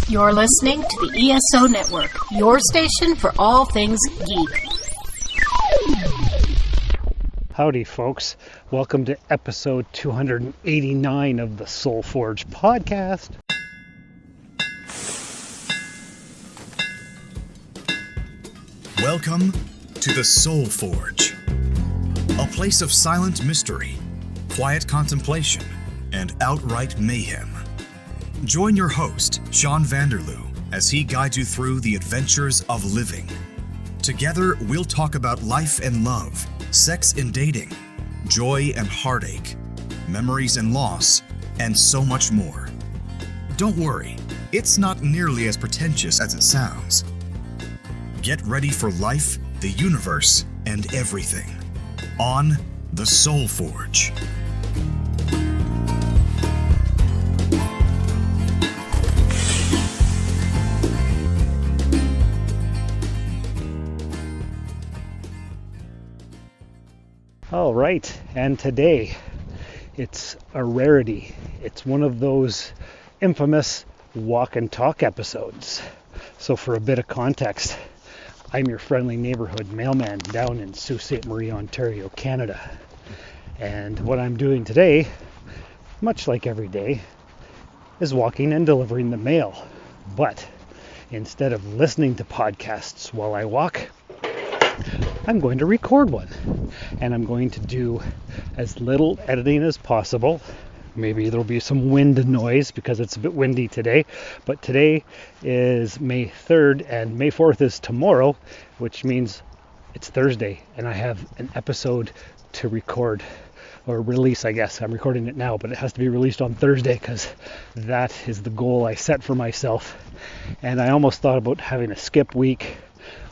You're listening to the ESO Network, your station for all things geek. Howdy, folks. Welcome to episode 289 of the Soul Forge podcast. Welcome to the Soul Forge, a place of silent mystery, quiet contemplation, and outright mayhem. Join your host, Sean Vanderloo, as he guides you through the adventures of living. Together, we'll talk about life and love, sex and dating, joy and heartache, memories and loss, and so much more. Don't worry, it's not nearly as pretentious as it sounds. Get ready for life, the universe, and everything on the Soul Forge. All right, and today it's a rarity. It's one of those infamous walk and talk episodes. So for a bit of context, I'm your friendly neighborhood mailman down in Sault Ste. Marie, Ontario, Canada. And what I'm doing today, much like every day, is walking and delivering the mail. But instead of listening to podcasts while I walk, I'm going to record one, and I'm going to do as little editing as possible. Maybe there'll be some wind noise because it's a bit windy today, but today is May 3rd and May 4th is tomorrow, which means it's Thursday, and I have an episode to record or release, I guess. I'm recording it now, but it has to be released on Thursday because that is the goal I set for myself. And I almost thought about having a skip week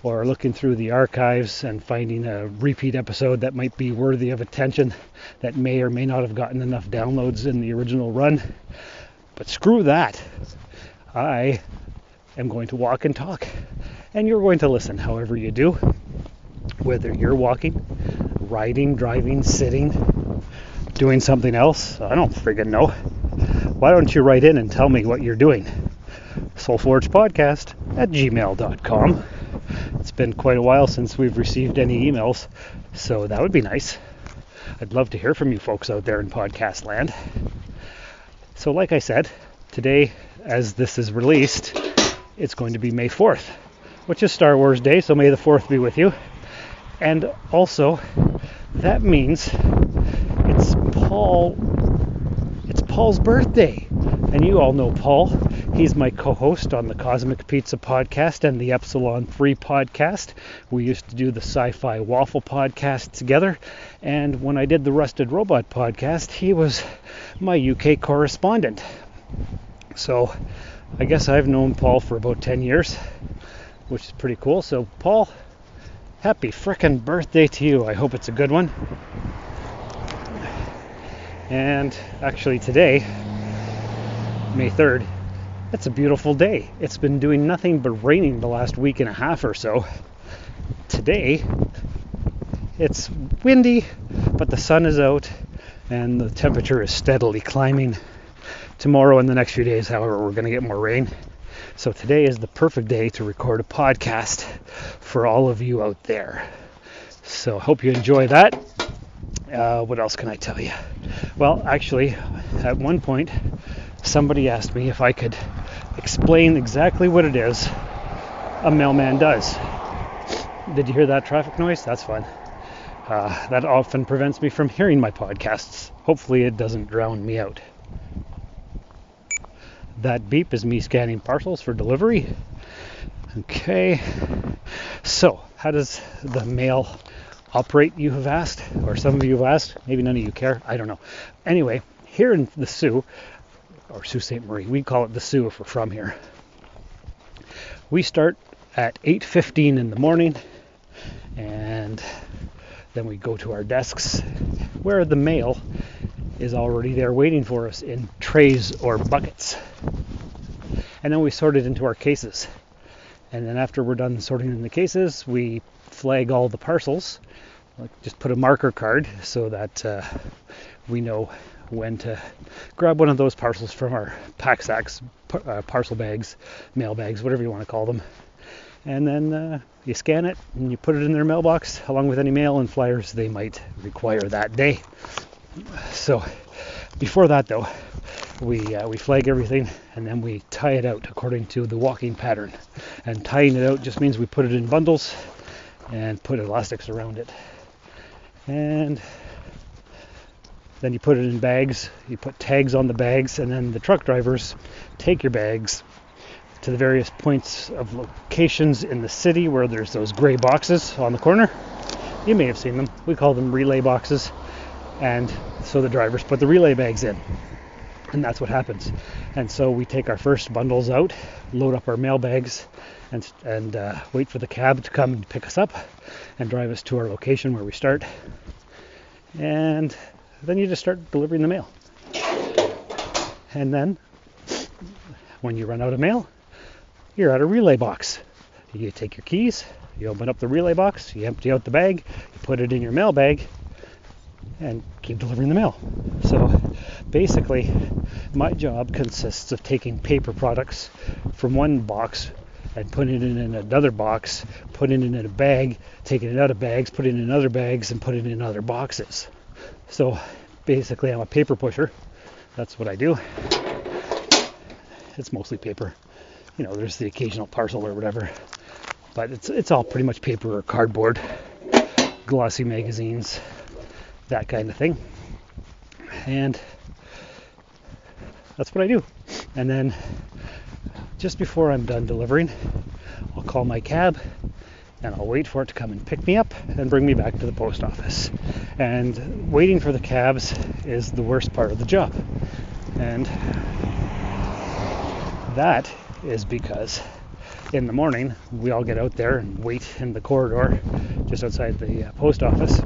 or looking through the archives and finding a repeat episode that might be worthy of attention that may or may not have gotten enough downloads in the original run. But screw that. I am going to walk and talk, and you're going to listen however you do, whether you're walking, riding, driving, sitting, doing something else. I don't friggin' know. Why don't you write in and tell me what you're doing? soulforgepodcast@gmail.com. It's been quite a while since we've received any emails, so that would be nice. I'd love to hear from you folks out there in podcast land. So like I said, today, as this is released, it's going to be May 4th, which is Star Wars Day, so may the 4th be with you. And also, that means it's Paul's birthday. And you all know Paul. He's my co-host on the Cosmic Pizza podcast and the Epsilon 3 podcast. We used to do the Sci-Fi Waffle podcast together. And when I did the Rusted Robot podcast, he was my UK correspondent. So I guess I've known Paul for about 10 years, which is pretty cool. So Paul, happy frickin' birthday to you. I hope it's a good one. And actually today, May 3rd, it's a beautiful day. It's been doing nothing but raining the last week and a half or so. Today, it's windy, but the sun is out and the temperature is steadily climbing. Tomorrow and the next few days, however, we're going to get more rain. So today is the perfect day to record a podcast for all of you out there. So I hope you enjoy that. What else can I tell you? Well, actually, at one point, somebody asked me if I could explain exactly what it is a mailman does. Did you hear that traffic noise? That's fun. That often prevents me from hearing my podcasts. Hopefully it doesn't drown me out. That beep is me scanning parcels for delivery. Okay. So, how does the mail operate, you have asked? Or some of you have asked? Maybe none of you care. I don't know. Anyway, here in the Sioux, or Sault Ste. Marie, we call it the Sioux if we're from here. We start at 8:15 in the morning, and then we go to our desks where the mail is already there waiting for us in trays or buckets. And then we sort it into our cases. And then after we're done sorting in the cases, we flag all the parcels. Like just put a marker card so that we know when to grab one of those parcels from our pack sacks, parcel bags, mail bags, whatever you want to call them. And then you scan it and you put it in their mailbox along with any mail and flyers they might require that day. So before that though, we flag everything and then we tie it out according to the walking pattern. And tying it out just means we put it in bundles and put elastics around it. And then you put it in bags, you put tags on the bags, and then the truck drivers take your bags to the various points of locations in the city where there's those gray boxes on the corner. You may have seen them. We call them relay boxes. And so the drivers put the relay bags in. And that's what happens. And so we take our first bundles out, load up our mail bags, and wait for the cab to come and pick us up and drive us to our location where we start. And then you just start delivering the mail. And then when you run out of mail, you're at a relay box. You take your keys, you open up the relay box, you empty out the bag, you put it in your mail bag, and keep delivering the mail. So basically, my job consists of taking paper products from one box and putting it in another box, putting it in a bag, taking it out of bags, putting it in other bags, and putting it in other boxes. So basically, I'm a paper pusher. That's what I do. It's mostly paper. You know, there's the occasional parcel or whatever, but it's all pretty much paper or cardboard, glossy magazines, that kind of thing. And that's what I do. And then just before I'm done delivering, I'll call my cab and I'll wait for it to come and pick me up and bring me back to the post office. And waiting for the cabs is the worst part of the job. And that is because in the morning we all get out there and wait in the corridor just outside the post office.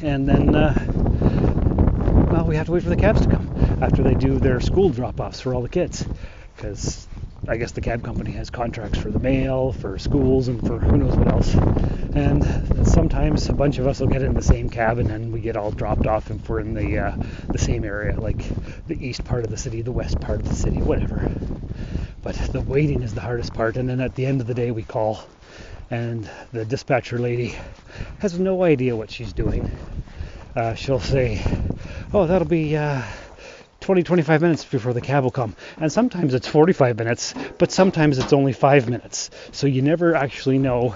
And then, we have to wait for the cabs to come after they do their school drop-offs for all the kids. Because I guess the cab company has contracts for the mail, for schools, and for who knows what else. And sometimes a bunch of us will get in the same cab and then we get all dropped off if we're in the same area, like the east part of the city, the west part of the city, whatever. But the waiting is the hardest part. And then at the end of the day we call and the dispatcher lady has no idea what she's doing. She'll say, oh, that'll be 20-25 minutes before the cab will come. And sometimes it's 45 minutes, but sometimes it's only 5 minutes. So you never actually know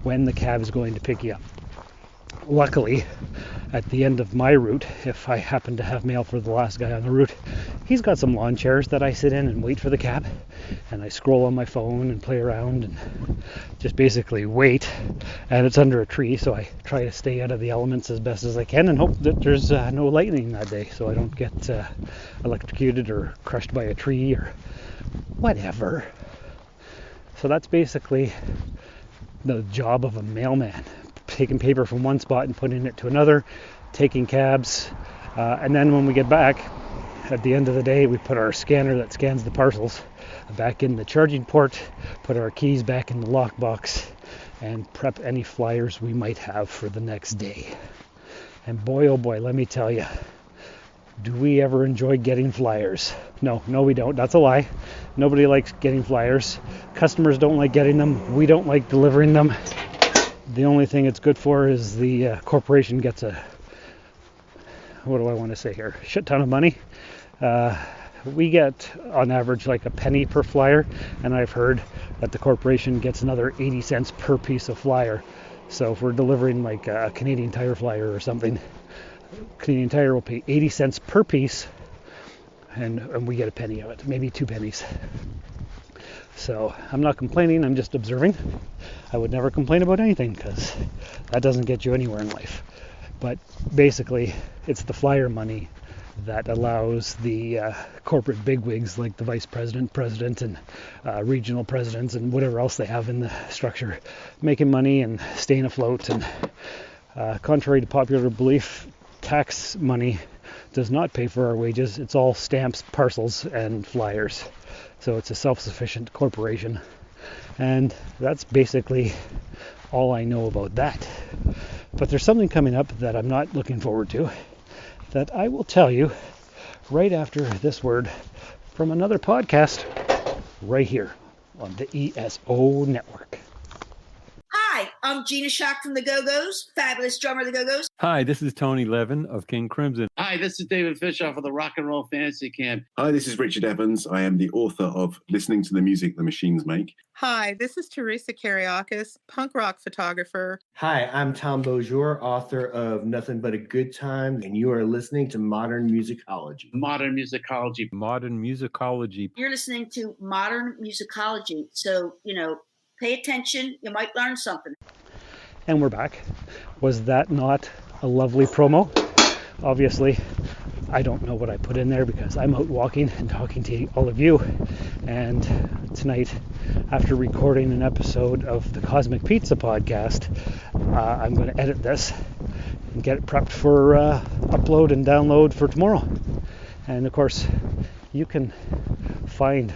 when the cab is going to pick you up. Luckily, at the end of my route, if I happen to have mail for the last guy on the route, he's got some lawn chairs that I sit in and wait for the cab. And I scroll on my phone and play around and just basically wait. And it's under a tree, so I try to stay out of the elements as best as I can and hope that there's no lightning that day so I don't get electrocuted or crushed by a tree or whatever. So that's basically the job of a mailman. Taking paper from one spot and putting it to another, taking cabs, and then when we get back, at the end of the day, we put our scanner that scans the parcels back in the charging port, put our keys back in the lockbox, and prep any flyers we might have for the next day. And boy, oh boy, let me tell you, do we ever enjoy getting flyers? No, we don't. That's a lie. Nobody likes getting flyers. Customers don't like getting them. We don't like delivering them. The only thing it's good for is the corporation gets shit ton of money. We get on average like a penny per flyer, and I've heard that the corporation gets another 80 cents per piece of flyer. So if we're delivering like a Canadian Tire flyer or something, Canadian Tire will pay 80 cents per piece, and we get a penny of it, maybe 2 pennies. So I'm not complaining, I'm just observing. I would never complain about anything because that doesn't get you anywhere in life. But basically, it's the flyer money that allows the corporate bigwigs like the vice president, president, and regional presidents and whatever else they have in the structure making money and staying afloat. And contrary to popular belief, tax money does not pay for our wages. It's all stamps, parcels, and flyers. So it's a self-sufficient corporation. And that's basically all I know about that. But there's something coming up that I'm not looking forward to. that I will tell you right after this word from another podcast right here on the ESO Network. Hi, I'm Gina Shock from the Go-Go's, fabulous drummer of the Go-Go's. Hi, this is Tony Levin of King Crimson. Hi, this is David Fishoff of the Rock and Roll Fantasy Camp. Hi, this is Richard Evans. I am the author of Listening to the Music the Machines Make. Hi, this is Teresa Kariakis, punk rock photographer. Hi, I'm Tom Beaujour, author of Nothing But a Good Time, and you are listening to Modern Musicology. Modern Musicology. Modern Musicology. You're listening to Modern Musicology, so, pay attention. You might learn something. And we're back. Was that not a lovely promo? Obviously, I don't know what I put in there because I'm out walking and talking to all of you. And tonight, after recording an episode of the Cosmic Pizza podcast, I'm going to edit this and get it prepped for upload and download for tomorrow. And of course, you can find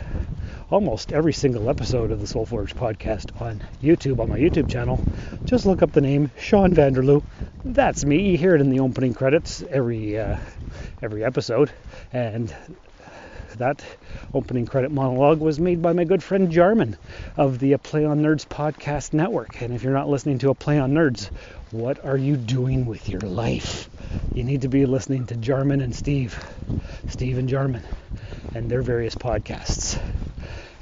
almost every single episode of the Soul Forge podcast on YouTube, on my YouTube channel. Just look up the name Sean Vanderloo. That's me. You hear it in the opening credits every episode. And that opening credit monologue was made by my good friend Jarman of the Play on Nerds podcast network. And if you're not listening to a Play on Nerds, what are you doing with your life? You need to be listening to Jarman and Steve and Jarman, and their various podcasts.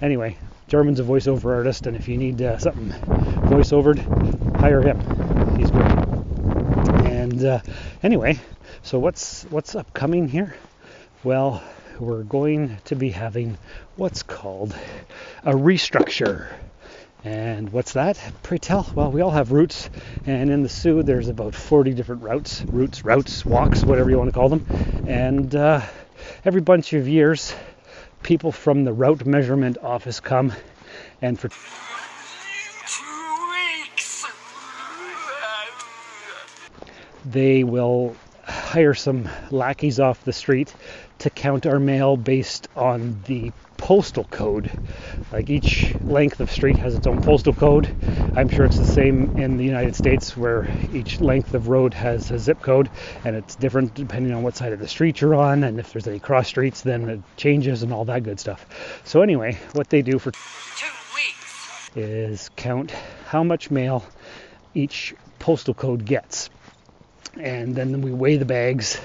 Anyway, Jarman's a voiceover artist, and if you need something voiceovered, hire him. He's great. And anyway, so what's upcoming here? Well, we're going to be having what's called a restructure. And what's that? Pray tell. Well, we all have routes, and in the Sioux there's about 40 different routes, walks, whatever you want to call them. And every bunch of years, people from the route measurement office come, and for 2 weeks they will hire some lackeys off the street to count our mail based on the postal code. Like each length of street has its own postal code. I'm sure it's the same in the United States, where each length of road has a zip code, and it's different depending on what side of the street you're on, and if there's any cross streets then it changes and all that good stuff. So anyway, what they do for 2 weeks is count how much mail each postal code gets, and then we weigh the bags.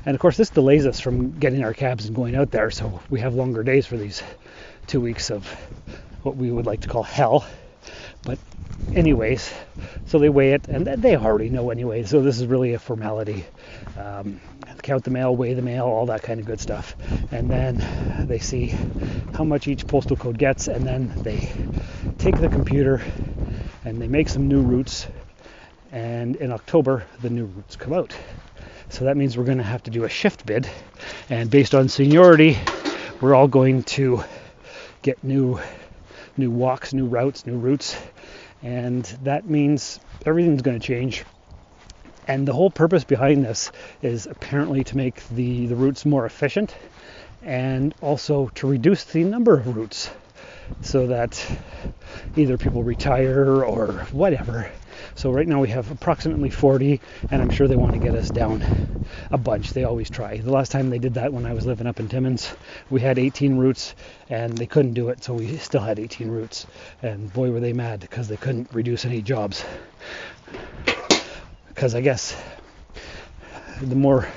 And of course this delays us from getting our cabs and going out there, so we have longer days for these 2 weeks of what we would like to call hell. But anyways, so they weigh it, and they already know anyway, so this is really a formality. Count the mail, weigh the mail, all that kind of good stuff. And then they see how much each postal code gets, and then they take the computer and they make some new routes, and in October the new routes come out. So that means we're going to have to do a shift bid, and based on seniority, we're all going to get new walks, new routes, and that means everything's going to change. And the whole purpose behind this is apparently to make the routes more efficient, and also to reduce the number of routes, so that either people retire or whatever. So right now we have approximately 40, and I'm sure they want to get us down a bunch. They always try. The last time they did that, when I was living up in Timmins, we had 18 routes, and they couldn't do it, so we still had 18 routes. And boy, were they mad because they couldn't reduce any jobs. Because I guess the more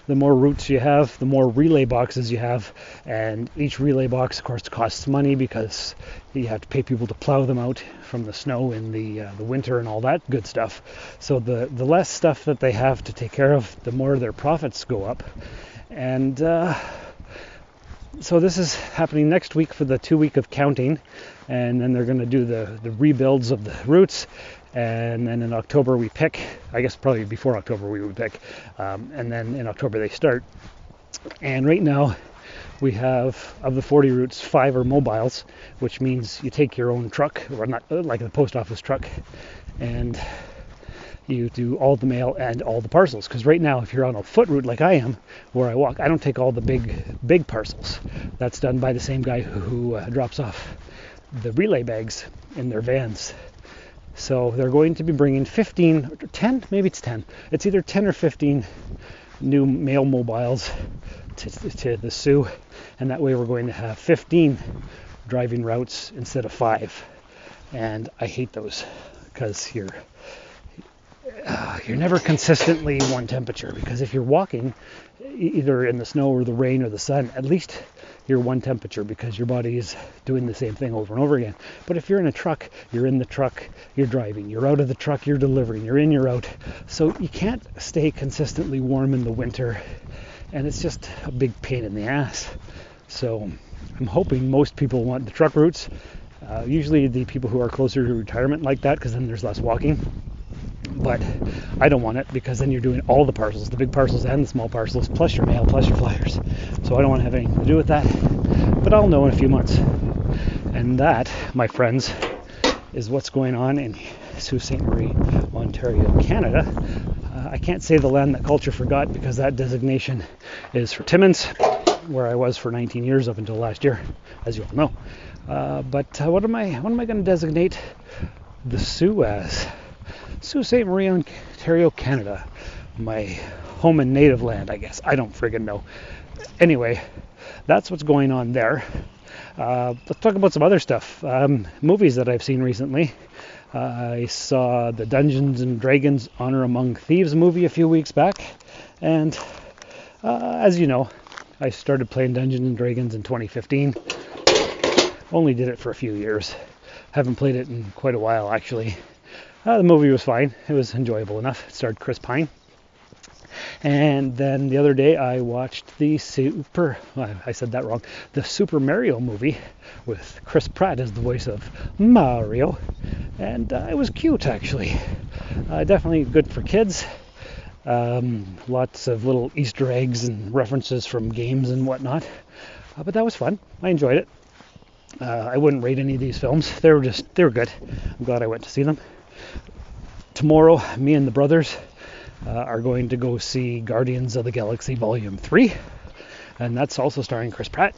routes you have, the more relay boxes you have, and each relay box, of course, costs money because you have to pay people to plow them out from the snow in the winter and all that good stuff. So the less stuff that they have to take care of, the more their profits go up. And so this is happening next week for the 2 week of counting, and then they're going to do the rebuilds of the routes. And then in October we pick, I guess probably before October we would pick, and then in October they start. And right now we have, of the 40 routes, 5 are mobiles, which means you take your own truck, or not like the post office truck, and you do all the mail and all the parcels. Because right now, if you're on a foot route like I am, where I walk, I don't take all the big parcels. That's done by the same guy who drops off the relay bags in their vans. So they're going to be bringing 10, maybe it's 10. It's either 10 or 15 new mail mobiles to the Sioux, and that way we're going to have 15 driving routes instead of 5. And I hate those because you're never consistently one temperature, because if you're walking either in the snow or the rain or the sun, at least you're one temperature because your body is doing the same thing over and over again. But if you're in a truck, you're in the truck, you're driving, you're out of the truck, you're delivering, you're in, you're out. So you can't stay consistently warm in the winter, and it's just a big pain in the ass. So I'm hoping most people want the truck routes. Usually the people who are closer to retirement like that, because then there's less walking. But I don't want it, because then you're doing all the parcels, the big parcels and the small parcels, plus your mail, plus your flyers. So I don't want to have anything to do with that. But I'll know in a few months. And that, my friends, is what's going on in Sault Ste. Marie, Ontario, Canada. I can't say the land that culture forgot, because that designation is for Timmins, where I was for 19 years up until last year, as you all know. But what am I going to designate the Sioux as? Sault Ste. Marie, Ontario, Canada. My home and native land, I guess. I don't friggin' know. Anyway, that's what's going on there. Let's talk about some other stuff. Movies that I've seen recently. I saw the Dungeons and Dragons Honor Among Thieves movie a few weeks back. And as you know, I started playing Dungeons and Dragons in 2015. Only did it for a few years. Haven't played it in quite a while, actually. The movie was fine. It was enjoyable enough. It starred Chris Pine. And then the other day I watched the Super Mario movie with Chris Pratt as the voice of Mario. And it was cute, actually. Definitely good for kids. Lots of little Easter eggs and references from games and whatnot. But that was fun. I enjoyed it. I wouldn't rate any of these films. They were good. I'm glad I went to see them. Tomorrow, me and the brothers are going to go see Guardians of the Galaxy Volume 3. And that's also starring Chris Pratt.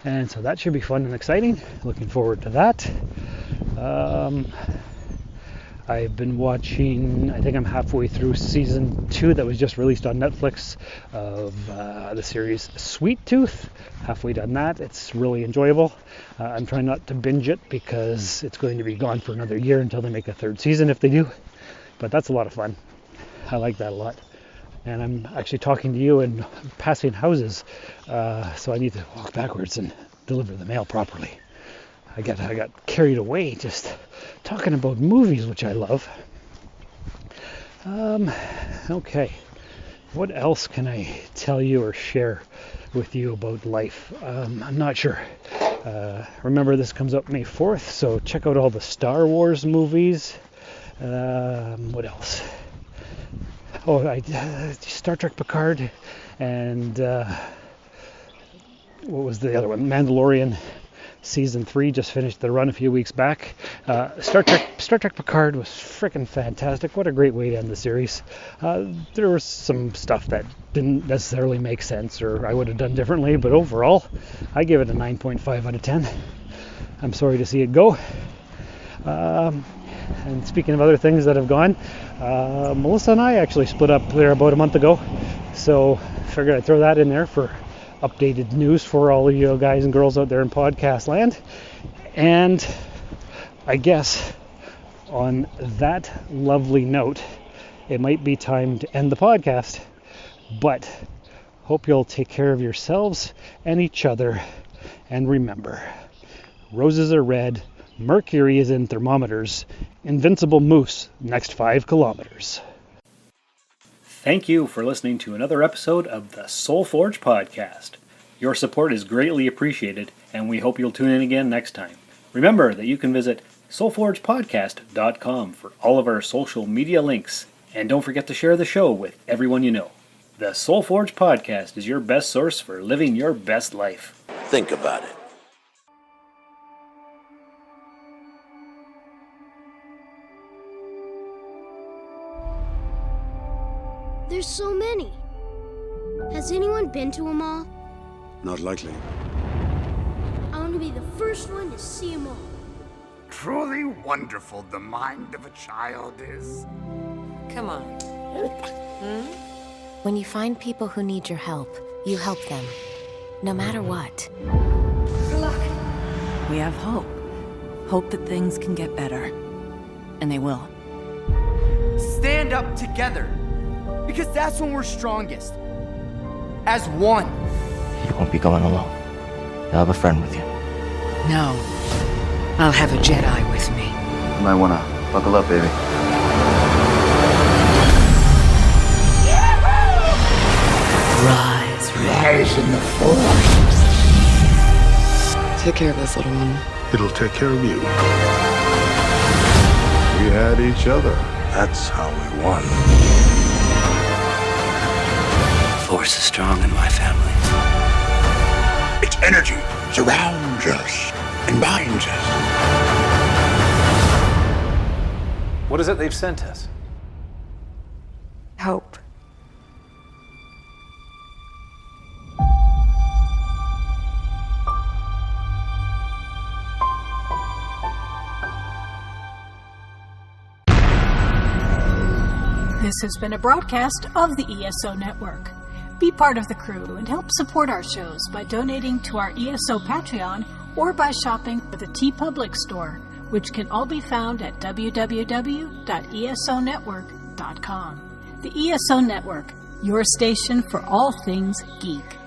And so that should be fun and exciting. Looking forward to that. I've been watching, I think I'm halfway through season 2 that was just released on Netflix of the series Sweet Tooth. Halfway done that. It's really enjoyable. I'm trying not to binge it because it's going to be gone for another year until they make a 3rd season, if they do. But that's a lot of fun. I like that a lot. And I'm actually talking to you and passing houses, so I need to walk backwards and deliver the mail properly. I got carried away just talking about movies, which I love. Okay. What else can I tell you or share with you about life? I'm not sure. Remember, this comes up May 4th, so check out all the Star Wars movies. What else? Star Trek Picard, and what was the other one? Mandalorian Season 3 just finished the run a few weeks back. Star Trek Picard was freaking fantastic. What a great way to end the series. There was some stuff that didn't necessarily make sense or I would have done differently, but overall, I give it a 9.5 out of 10. I'm sorry to see it go. And speaking of other things that have gone, Melissa and I actually split up there about a month ago. So I figured I'd throw that in there for updated news for all of you guys and girls out there in podcast land. And I guess on that lovely note, it might be time to end the podcast. But hope you'll take care of yourselves and each other. And remember, roses are red, mercury is in thermometers, invincible moose next 5 kilometers. Thank you for listening to another episode of the Soul Forge podcast. Your support is greatly appreciated, and we hope you'll tune in again next time. Remember that you can visit soulforgepodcast.com for all of our social media links, and don't forget to share the show with everyone you know. The Soul Forge podcast is your best source for living your best life. Think about it. There's so many. Has anyone been to them all? Not likely. I want to be the first one to see them all. Truly wonderful the mind of a child is. Come on. When you find people who need your help, you help them, no matter what. Good luck. We have hope. Hope that things can get better. And they will. Stand up together. Because that's when we're strongest. As one. You won't be going alone. You'll have a friend with you. No. I'll have a Jedi with me. You might wanna buckle up, baby. Rise in the Force. Take care of this little one. It'll take care of you. We had each other. That's how we won. The Force is strong in my family. Its energy surrounds us and binds us. What is it they've sent us? Hope. This has been a broadcast of the ESO Network. Be part of the crew and help support our shows by donating to our ESO Patreon or by shopping at the TeePublic store, which can all be found at www.esonetwork.com. The ESO Network, your station for all things geek.